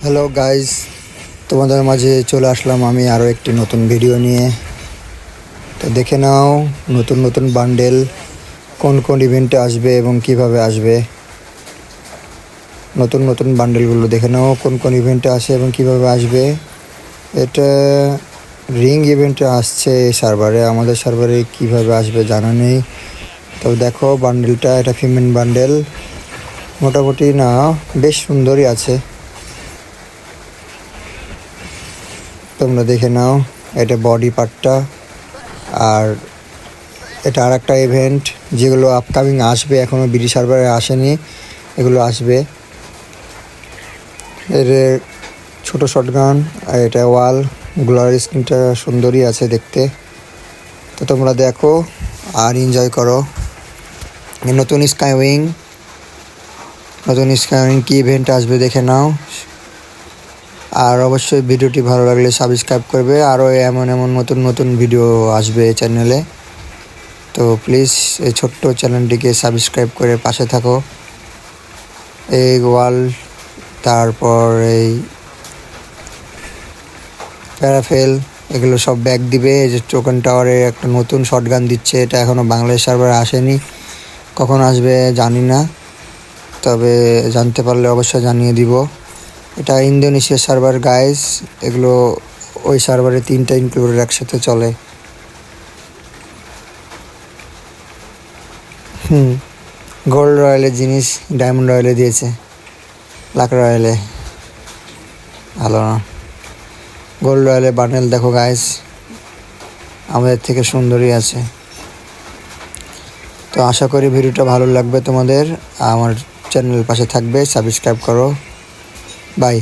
Hello guys, তোমাদের মাঝে চলে আসলাম আমি আরও একটি নতুন ভিডিও নিয়ে। তো দেখে নাও নতুন নতুন বান্ডেল কোন কোন ইভেন্টে আসবে এবং কিভাবে আসবে। নতুন নতুন বান্ডেলগুলো দেখে নাও কোন কোন ইভেন্টে আসে এবং কিভাবে আসবে। এটা রিং ইভেন্টে আসছে এই সার্ভারে, আমাদের সার্ভারে কিভাবে আসবে জানা নেই। তো দেখো বান্ডেলটা, এটা ফিমেল বান্ডেল, মোটামুটি না বেশ সুন্দরই আছে, তোমরা দেখে নাও। এটা বডি পার্টটা, আর এটা আর একটা ইভেন্ট যেগুলো আপকামিং আসবে, এখনও বিডি সার্ভারে আসেনি, এগুলো আসবে। এর ছোটো শটগান, আর এটা ওয়াল গ্লোয়ার স্ক্রিনটা সুন্দরই আছে দেখতে। তো তোমরা দেখো আর এনজয় করো। নতুন স্কাইউইং কী ইভেন্ট আসবে দেখে নাও। আর অবশ্যই ভিডিওটি ভালো লাগলে সাবস্ক্রাইব করবে, আরও এমন নতুন নতুন ভিডিও আসবে চ্যানেলে। তো প্লিজ এই ছোট্ট চ্যানেলটিকে সাবস্ক্রাইব করে পাশে থাকো। এই ওয়াল, তারপর এই প্যারাফেল, এগুলো সব ব্যাক দিবে। এই যে টোকেন টাওয়ারে একটা নতুন শটগান দিচ্ছে, এটা এখনও বাংলাদেশ সার্ভারে আসেনি, কখন আসবে জানি না, তবে জানতে পারলে অবশ্যই জানিয়ে দিব। এটা ইন্দোনেশিয়ার সার্ভার গাইস, এগুলো ওই সার্ভারে 3টা ইনক্লুডেড একসাথে চলে। গোল্ড রয়্যালের জিনিস ডায়মন্ড রয়্যালে দিয়েছে, লাক রয়্যালে ভালো না। গোল্ড রয়্যালে বান্ডেল দেখো গাইস, আমাদের থেকে সুন্দরই আছে। তো আশা করি ভিডিওটা ভালো লাগবে তোমাদের, আমার চ্যানেলের পাশে থাকবে, সাবস্ক্রাইব করো। বাই।